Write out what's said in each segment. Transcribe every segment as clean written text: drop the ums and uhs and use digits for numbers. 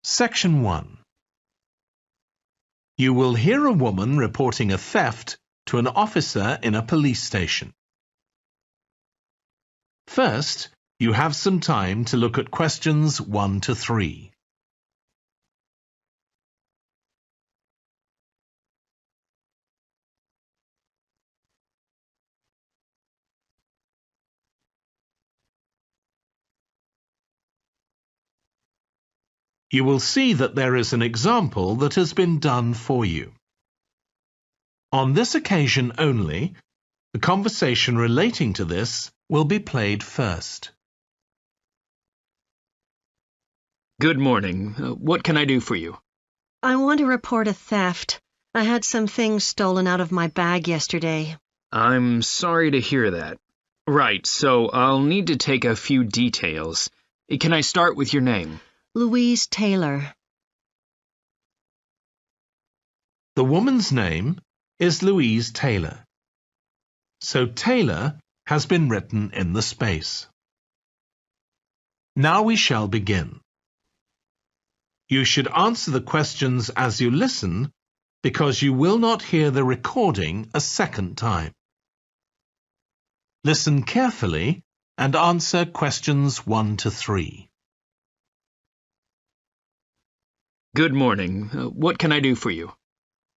Section 1. You will hear a woman reporting a theft to an officer in a police station. First, you have some time to look at questions 1 to 3. You will see that there is an example that has been done for you. On this occasion only, the conversation relating to this will be played first. Good morning. What can I do for you? I want to report a theft. I had some things stolen out of my bag yesterday. I'm sorry to hear that. Right, so I'll need to take a few details. Can I start with your name? Louise Taylor. The woman's name is Louise Taylor. So Taylor has been written in the space. Now we shall begin. You should answer the questions as you listen because you will not hear the recording a second time. Listen carefully and answer questions 1 to 3. Good morning. What can I do for you?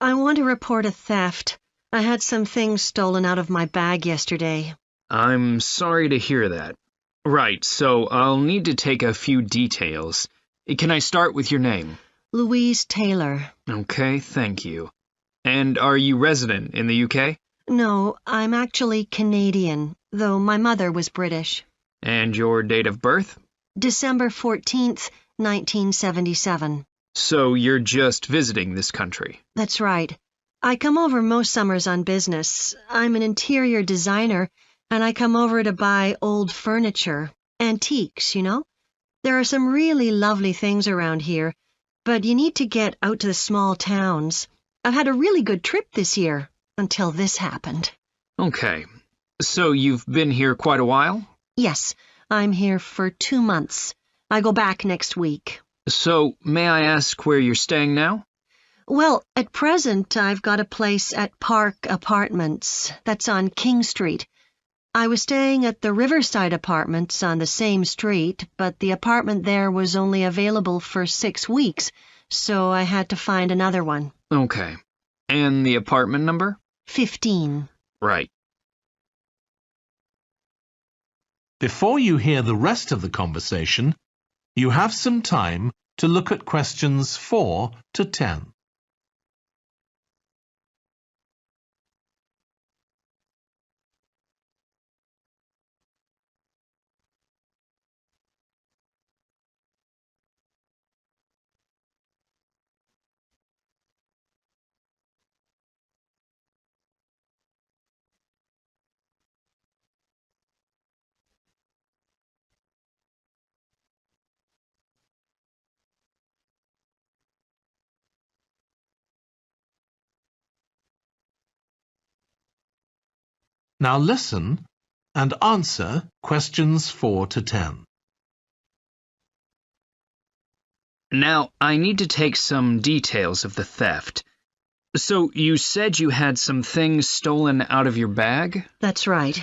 I want to report a theft. I had some things stolen out of my bag yesterday. I'm sorry to hear that. Right, so I'll need to take a few details. Can I start with your name? Louise Taylor. Okay, thank you. And are you resident in the UK? No, I'm actually Canadian, though my mother was British. And your date of birth? December 14th, 1977. So you're just visiting this country? That's right. I come over most summers on business. I'm an interior designer, and I come over to buy old furniture, antiques, you know? There are some really lovely things around here, but you need to get out to the small towns. I've had a really good trip this year, until this happened. Okay. So you've been here quite a while? Yes, I'm here for 2 months. I go back next week. So, may I ask where you're staying now? Well, at present, I've got a place at Park Apartments. That's on King Street. I was staying at the Riverside Apartments on the same street, but the apartment there was only available for 6 weeks, so I had to find another one. Okay. And the apartment number? 15. Right. Before you hear the rest of the conversation, you have some time to look at questions 4 to 10. Now listen and answer questions 4 to 10. Now, I need to take some details of the theft. So, you said you had some things stolen out of your bag? That's right.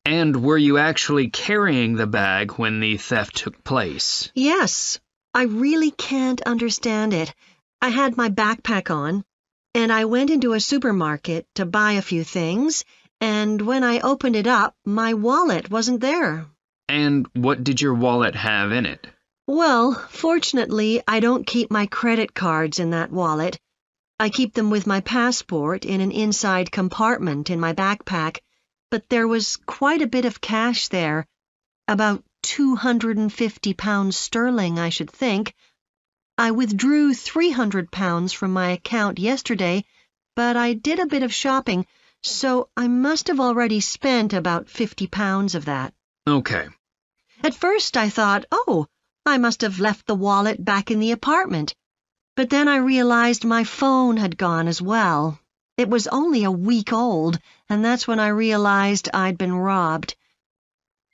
And were you actually carrying the bag when the theft took place? Yes, I really can't understand it. I had my backpack on, and I went into a supermarket to buy a few things, and when I opened it up, my wallet wasn't there. And what did your wallet have in it? Well, fortunately, I don't keep my credit cards in that wallet. I keep them with my passport in an inside compartment in my backpack, but there was quite a bit of cash there, about £250 sterling, I should think. I withdrew £300 from my account yesterday, but I did a bit of shopping, so I must have already spent about £50 of that. Okay. At first I thought, oh, I must have left the wallet back in the apartment. But then I realized my phone had gone as well. It was only a week old, and that's when I realized I'd been robbed.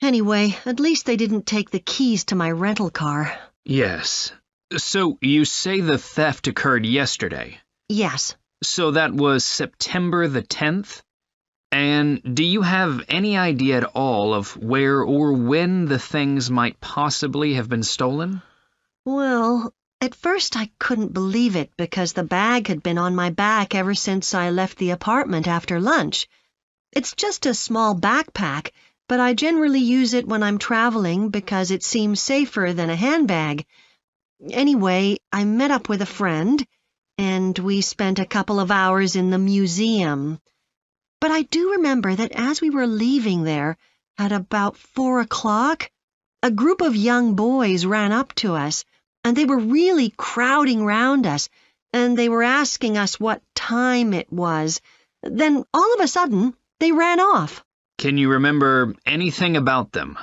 Anyway, at least they didn't take the keys to my rental car. Yes. So you say the theft occurred yesterday. Yes. So that was September the 10th? And do you have any idea at all of where or when the things might possibly have been stolen? Well, at first I couldn't believe it because the bag had been on my back ever since I left the apartment after lunch. It's just a small backpack, but I generally use it when I'm traveling because it seems safer than a handbag. Anyway, I met up with a friend, and we spent a couple of hours in the museum. But I do remember that as we were leaving there, at about 4 o'clock, a group of young boys ran up to us, and they were really crowding round us, and they were asking us what time it was. Then, all of a sudden, they ran off. Can you remember anything about them?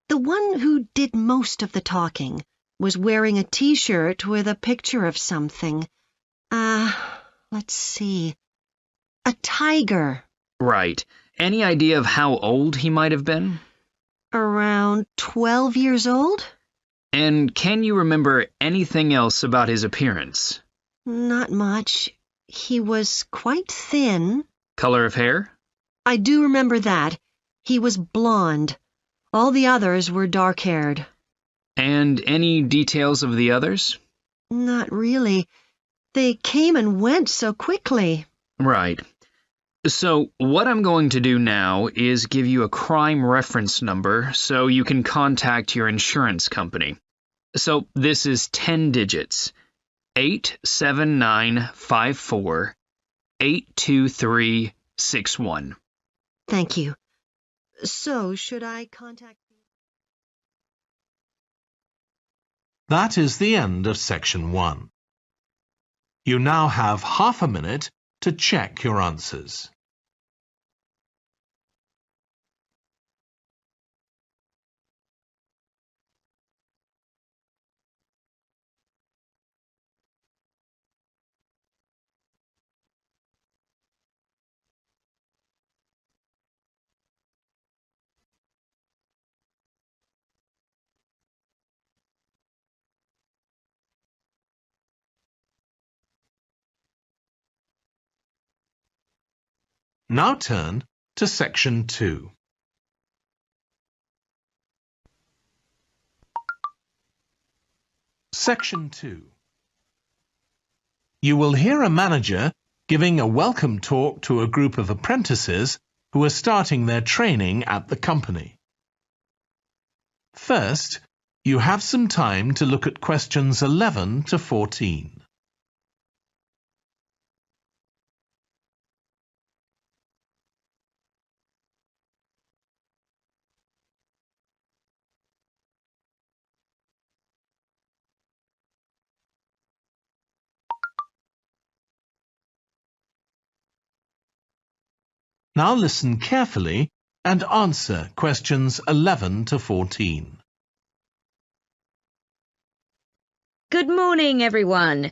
The one who did most of the talking was wearing a T-shirt with a picture of something. Let's see. A tiger. Right. Any idea of how old he might have been? Around 12 years old? And can you remember anything else about his appearance? Not much. He was quite thin. Color of hair? I do remember that. He was blonde. All the others were dark-haired. And any details of the others? Not really. They came and went so quickly. Right. So what I'm going to do now is give you a crime reference number so you can contact your insurance company. So this is 10 digits. 87954 82361. Thank you. So, should I contact... That is the end of section 1. You now have half a minute to check your answers. Now turn to section 2. Section 2. You will hear a manager giving a welcome talk to a group of apprentices who are starting their training at the company. First, you have some time to look at questions 11 to 14. Now listen carefully and answer questions 11 to 14. Good morning, everyone.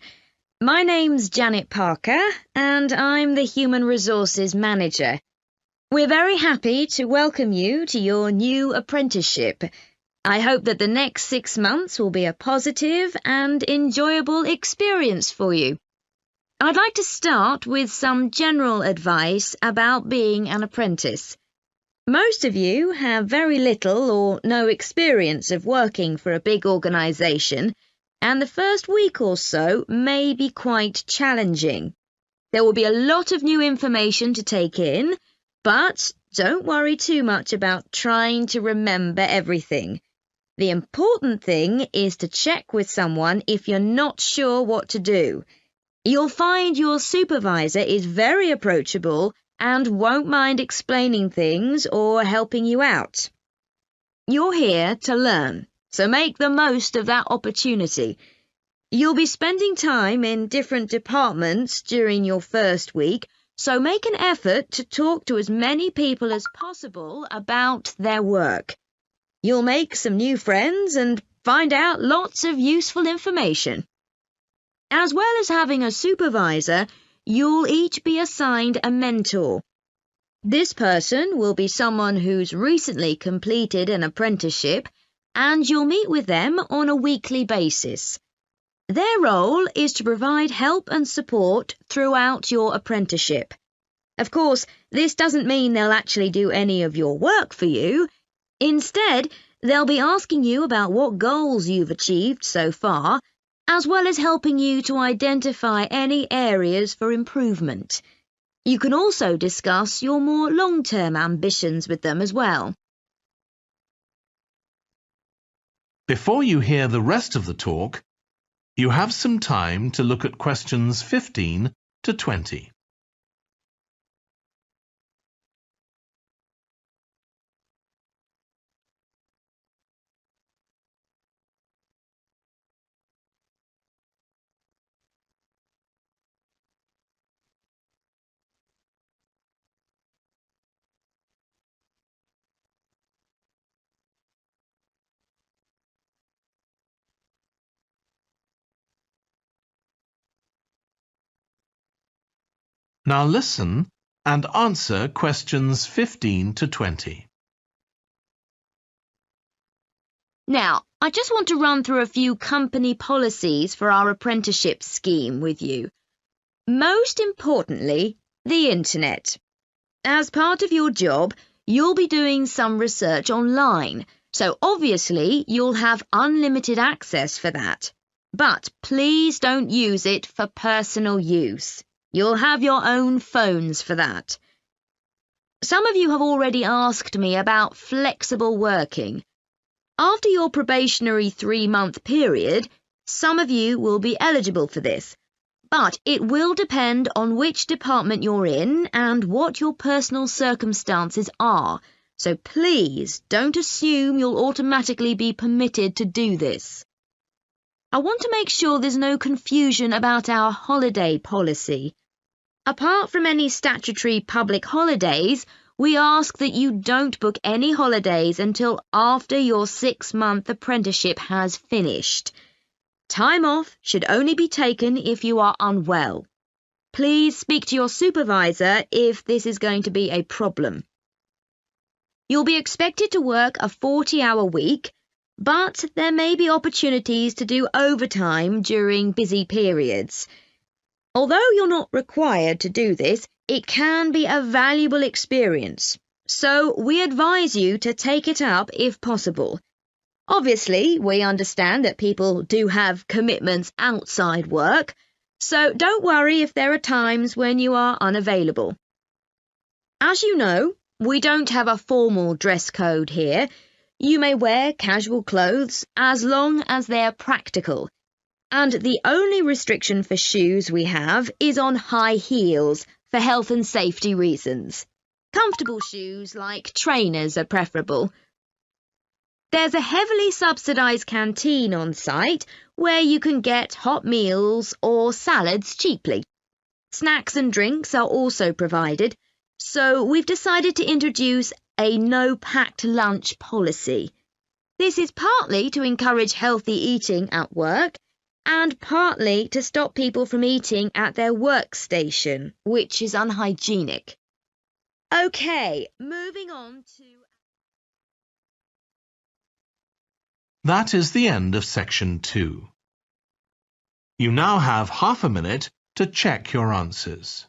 My name's Janet Parker, and I'm the Human Resources Manager. We're very happy to welcome you to your new apprenticeship. I hope that the next 6 months will be a positive and enjoyable experience for you. I'd like to start with some general advice about being an apprentice. Most of you have very little or no experience of working for a big organisation, and the first week or so may be quite challenging. There will be a lot of new information to take in, but don't worry too much about trying to remember everything. The important thing is to check with someone if you're not sure what to do. You'll find your supervisor is very approachable and won't mind explaining things or helping you out. You're here to learn, so make the most of that opportunity. You'll be spending time in different departments during your first week, so make an effort to talk to as many people as possible about their work. You'll make some new friends and find out lots of useful information. As well as having a supervisor, you'll each be assigned a mentor. This person will be someone who's recently completed an apprenticeship, and you'll meet with them on a weekly basis. Their role is to provide help and support throughout your apprenticeship. Of course, this doesn't mean they'll actually do any of your work for you. Instead, they'll be asking you about what goals you've achieved so far, as well as helping you to identify any areas for improvement. You can also discuss your more long-term ambitions with them as well. Before you hear the rest of the talk, you have some time to look at questions 15 to 20. Now listen and answer questions 15 to 20. Now, I just want to run through a few company policies for our apprenticeship scheme with you. Most importantly, the internet. As part of your job, you'll be doing some research online, so obviously you'll have unlimited access for that. But please don't use it for personal use. You'll have your own phones for that. Some of you have already asked me about flexible working. After your probationary 3-month period, some of you will be eligible for this, but it will depend on which department you're in and what your personal circumstances are, so please don't assume you'll automatically be permitted to do this. I want to make sure there's no confusion about our holiday policy. Apart from any statutory public holidays, we ask that you don't book any holidays until after your 6-month apprenticeship has finished. Time off should only be taken if you are unwell. Please speak to your supervisor if this is going to be a problem. You'll be expected to work a 40-hour week, but there may be opportunities to do overtime during busy periods. Although you're not required to do this, it can be a valuable experience, so we advise you to take it up if possible. Obviously, we understand that people do have commitments outside work, so don't worry if there are times when you are unavailable. As you know, we don't have a formal dress code here. You may wear casual clothes as long as they're practical. And the only restriction for shoes we have is on high heels for health and safety reasons. Comfortable shoes like trainers are preferable. There's a heavily subsidised canteen on site where you can get hot meals or salads cheaply. Snacks and drinks are also provided, so we've decided to introduce a no-packed lunch policy. This is partly to encourage healthy eating at work and partly to stop people from eating at their workstation, which is unhygienic. Okay, moving on to... That is the end of section 2. You now have half a minute to check your answers.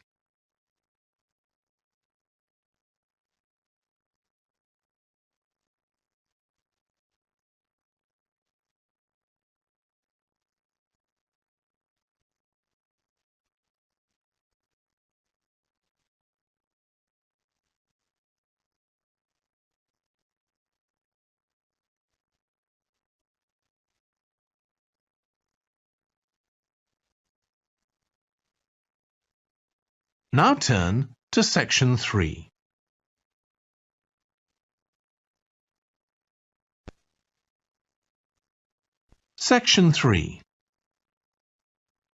Now turn to section 3. Section 3.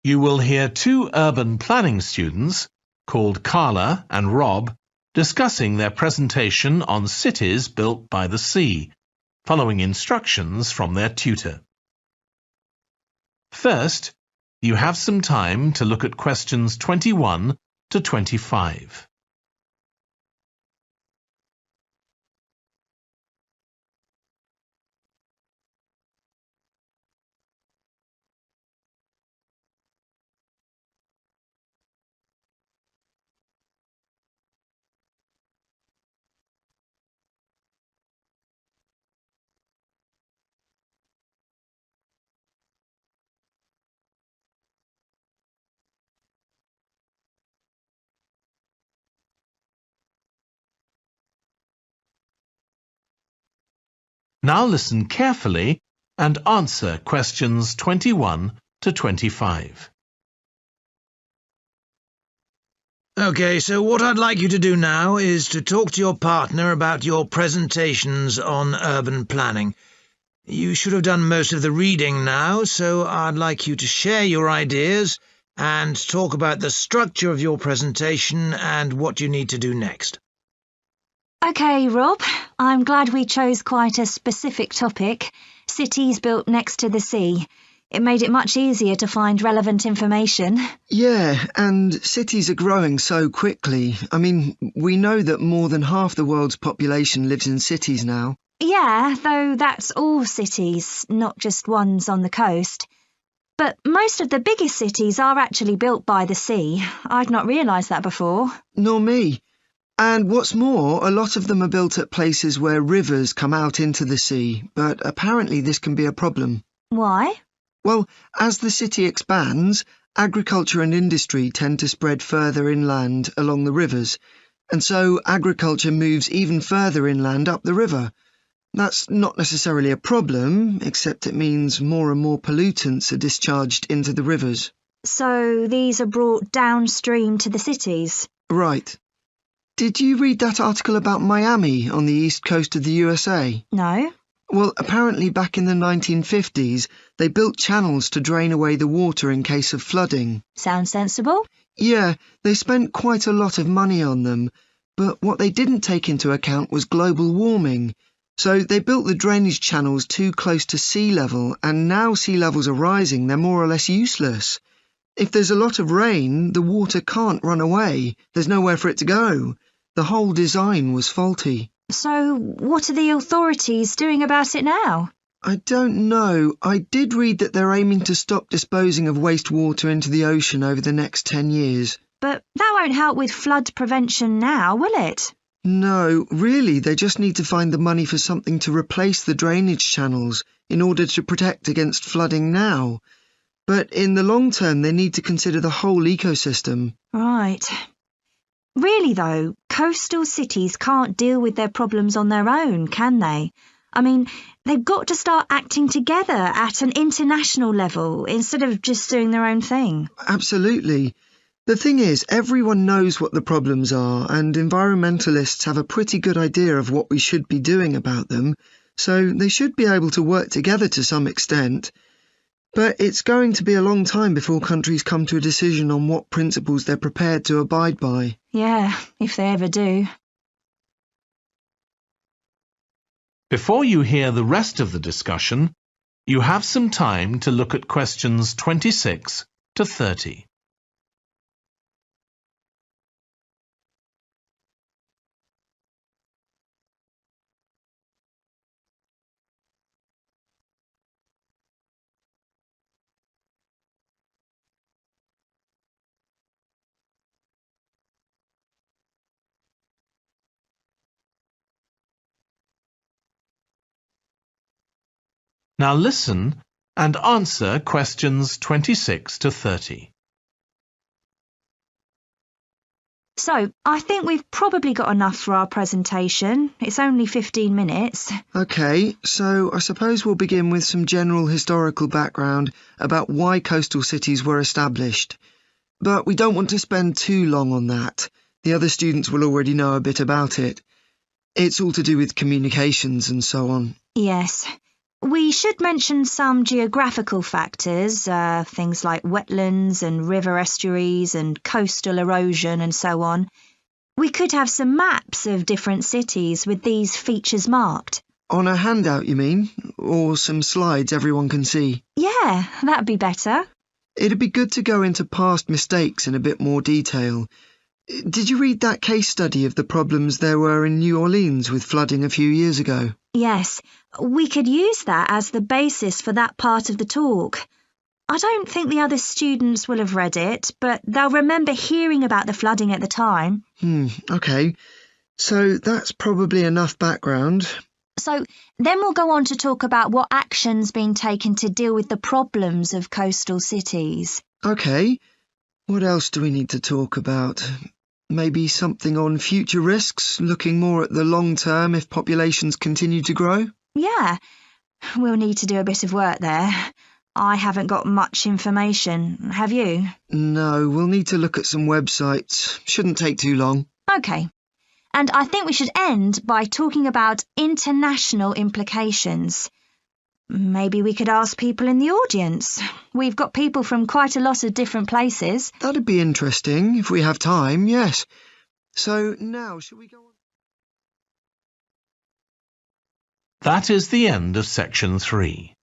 You will hear 2 urban planning students, called Carla and Rob, discussing their presentation on cities built by the sea, following instructions from their tutor. First, you have some time to look at questions 21 to 25. Now listen carefully and answer questions 21 to 25. OK, so what I'd like you to do now is to talk to your partner about your presentations on urban planning. You should have done most of the reading now, so I'd like you to share your ideas and talk about the structure of your presentation and what you need to do next. OK, Rob, I'm glad we chose quite a specific topic, cities built next to the sea. It made it much easier to find relevant information. Yeah, and cities are growing so quickly. I mean, we know that more than half the world's population lives in cities now. Yeah, though that's all cities, not just ones on the coast. But most of the biggest cities are actually built by the sea. I'd not realised that before. Nor me. And what's more, a lot of them are built at places where rivers come out into the sea, but apparently this can be a problem. Why? Well, as the city expands, agriculture and industry tend to spread further inland along the rivers, and so agriculture moves even further inland up the river. That's not necessarily a problem, except it means more and more pollutants are discharged into the rivers. So these are brought downstream to the cities? Right. Did you read that article about Miami on the east coast of the USA? No. Well, apparently back in the 1950s, they built channels to drain away the water in case of flooding. Sounds sensible. Yeah, they spent quite a lot of money on them, but what they didn't take into account was global warming. So they built the drainage channels too close to sea level, and now sea levels are rising, they're more or less useless. If there's a lot of rain, the water can't run away. There's nowhere for it to go. The whole design was faulty. So what are the authorities doing about it now? I don't know. I did read that they're aiming to stop disposing of wastewater into the ocean over the next 10 years. But that won't help with flood prevention now, will it? No, really, they just need to find the money for something to replace the drainage channels in order to protect against flooding now. But in the long term, they need to consider the whole ecosystem. Right. Really, though, coastal cities can't deal with their problems on their own, can they? I mean, they've got to start acting together at an international level instead of just doing their own thing. Absolutely. The thing is, everyone knows what the problems are, and environmentalists have a pretty good idea of what we should be doing about them, so they should be able to work together to some extent. But it's going to be a long time before countries come to a decision on what principles they're prepared to abide by. Yeah, if they ever do. Before you hear the rest of the discussion, you have some time to look at questions 26 to 30. Now listen and answer questions 26 to 30. So, I think we've probably got enough for our presentation. It's only 15 minutes. OK, so I suppose we'll begin with some general historical background about why coastal cities were established. But we don't want to spend too long on that. The other students will already know a bit about it. It's all to do with communications and so on. Yes. We should mention some geographical factors, things like wetlands and river estuaries and coastal erosion and so on. We could have some maps of different cities with these features marked. On a handout, you mean? Or some slides everyone can see? Yeah, that'd be better. It'd be good to go into past mistakes in a bit more detail. Did you read that case study of the problems there were in New Orleans with flooding a few years ago? Yes, we could use that as the basis for that part of the talk. I don't think the other students will have read it, but they'll remember hearing about the flooding at the time. OK. So that's probably enough background. So then we'll go on to talk about what action's been taken to deal with the problems of coastal cities. OK. What else do we need to talk about? Maybe something on future risks, looking more at the long term if populations continue to grow? Yeah, we'll need to do a bit of work there. I haven't got much information, have you? No, we'll need to look at some websites. Shouldn't take too long. Okay. And I think we should end by talking about international implications. Maybe we could ask people in the audience. We've got people from quite a lot of different places. That'd be interesting if we have time, yes. So now, shall we go on? That is the end of section 3.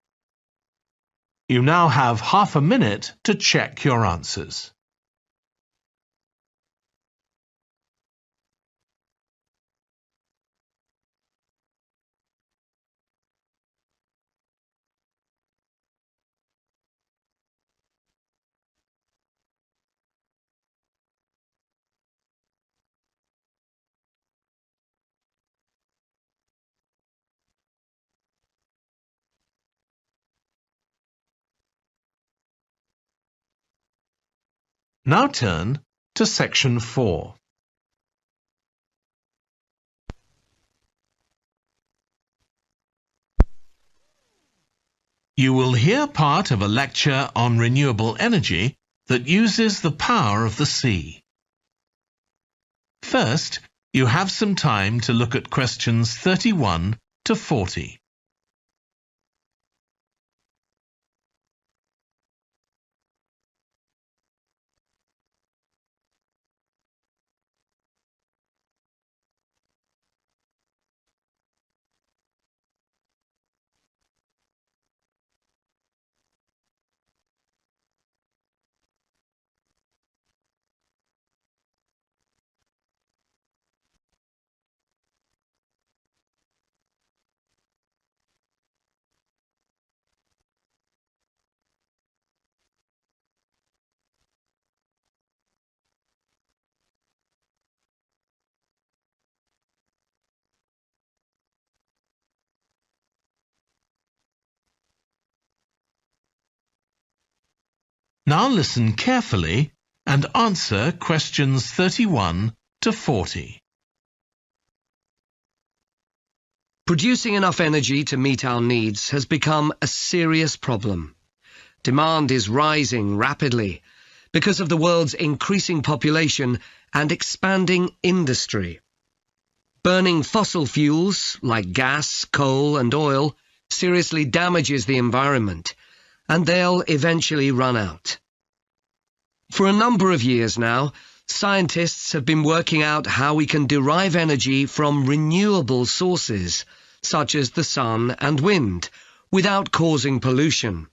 You now have half a minute to check your answers. Now turn to section 4. You will hear part of a lecture on renewable energy that uses the power of the sea. First, you have some time to look at questions 31 to 40. Now listen carefully and answer questions 31 to 40. Producing enough energy to meet our needs has become a serious problem. Demand is rising rapidly because of the world's increasing population and expanding industry. Burning fossil fuels like gas, coal and oil seriously damages the environment, and they'll eventually run out. For a number of years now, scientists have been working out how we can derive energy from renewable sources, such as the sun and wind, without causing pollution.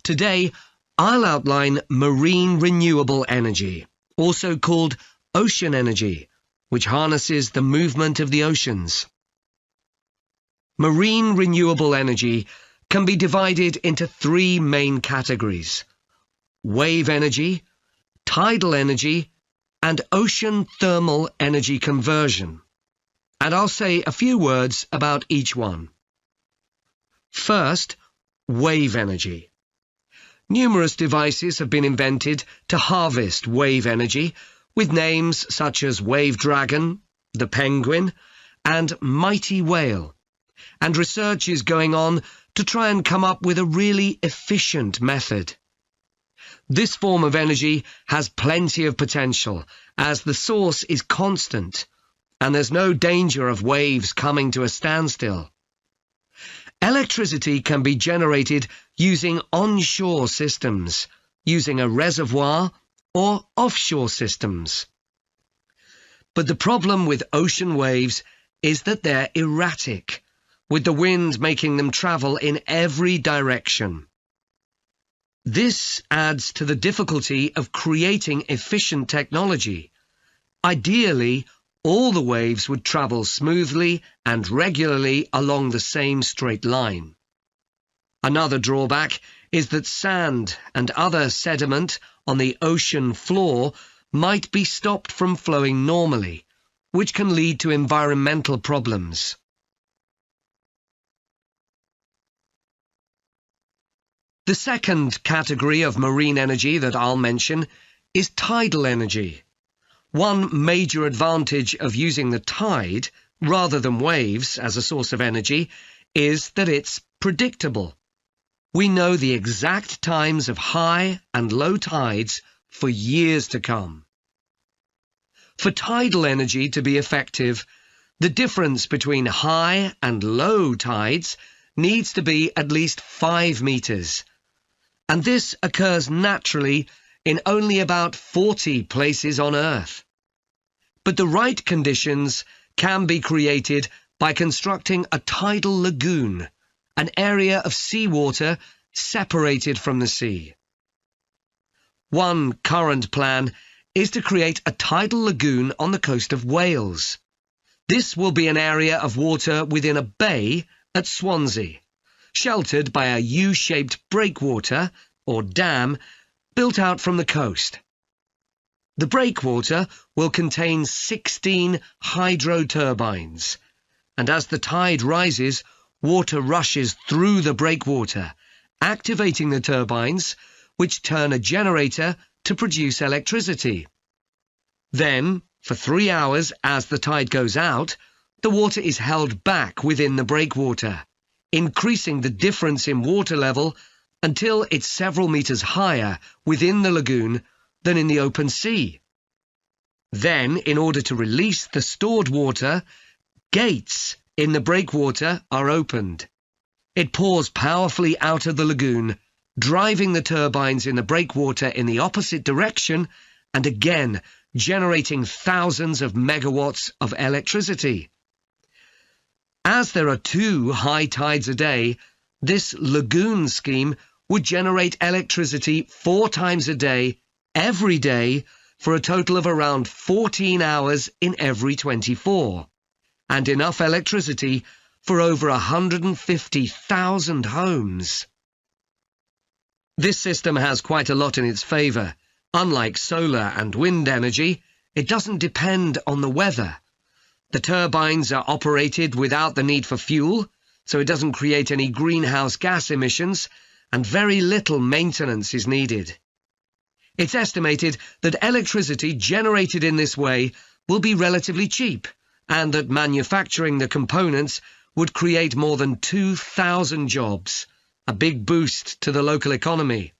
Today, I'll outline marine renewable energy, also called ocean energy, which harnesses the movement of the oceans. Marine renewable energy can be divided into 3 main categories: wave energy, tidal energy, and ocean thermal energy conversion. And I'll say a few words about each one. First, wave energy. Numerous devices have been invented to harvest wave energy, with names such as Wave Dragon, the Penguin, and Mighty Whale. And research is going on to try and come up with a really efficient method. This form of energy has plenty of potential, as the source is constant, and there's no danger of waves coming to a standstill. Electricity can be generated using onshore systems, using a reservoir, or offshore systems. But the problem with ocean waves is that they're erratic, with the wind making them travel in every direction. This adds to the difficulty of creating efficient technology. Ideally, all the waves would travel smoothly and regularly along the same straight line. Another drawback is that sand and other sediment on the ocean floor might be stopped from flowing normally, which can lead to environmental problems. The second category of marine energy that I'll mention is tidal energy. One major advantage of using the tide, rather than waves, as a source of energy, is that it's predictable. We know the exact times of high and low tides for years to come. For tidal energy to be effective, the difference between high and low tides needs to be at least 5 meters. And this occurs naturally in only about 40 places on Earth. But the right conditions can be created by constructing a tidal lagoon, an area of seawater separated from the sea. One current plan is to create a tidal lagoon on the coast of Wales. This will be an area of water within a bay at Swansea, sheltered by a U-shaped breakwater, or dam, built out from the coast. The breakwater will contain 16 hydro turbines, and as the tide rises, water rushes through the breakwater, activating the turbines, which turn a generator to produce electricity. Then, for 3 hours as the tide goes out, the water is held back within the breakwater, increasing the difference in water level until it's several meters higher within the lagoon than in the open sea. Then, in order to release the stored water, gates in the breakwater are opened. It pours powerfully out of the lagoon, driving the turbines in the breakwater in the opposite direction and again generating thousands of megawatts of electricity. As there are 2 high tides a day, this lagoon scheme would generate electricity 4 times a day, every day, for a total of around 14 hours in every 24, and enough electricity for over 150,000 homes. This system has quite a lot in its favour. Unlike solar and wind energy, it doesn't depend on the weather. The turbines are operated without the need for fuel, so it doesn't create any greenhouse gas emissions, and very little maintenance is needed. It's estimated that electricity generated in this way will be relatively cheap, and that manufacturing the components would create more than 2,000 jobs, a big boost to the local economy.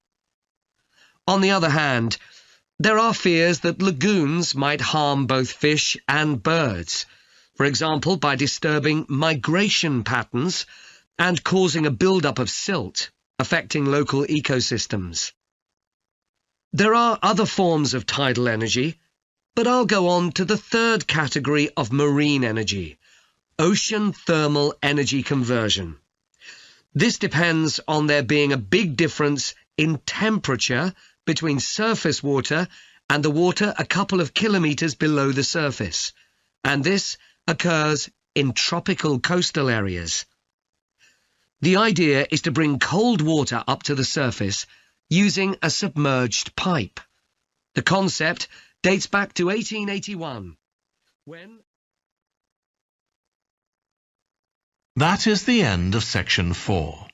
On the other hand, there are fears that lagoons might harm both fish and birds, for example by disturbing migration patterns and causing a build-up of silt, affecting local ecosystems. There are other forms of tidal energy, but I'll go on to the third category of marine energy, ocean thermal energy conversion. This depends on there being a big difference in temperature between surface water and the water a couple of kilometres below the surface, and this occurs in tropical coastal areas. The idea is to bring cold water up to the surface using a submerged pipe. The concept dates back to 1881, when... That is the end of section 4.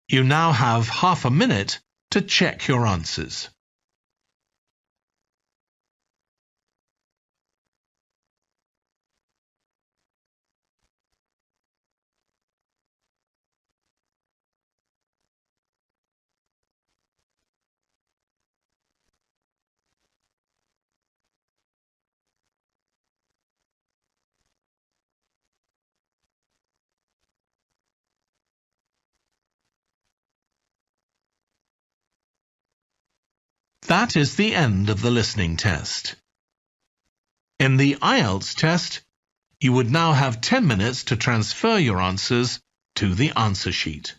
You now have half a minute to check your answers. That is the end of the listening test. In the IELTS test, you would now have 10 minutes to transfer your answers to the answer sheet.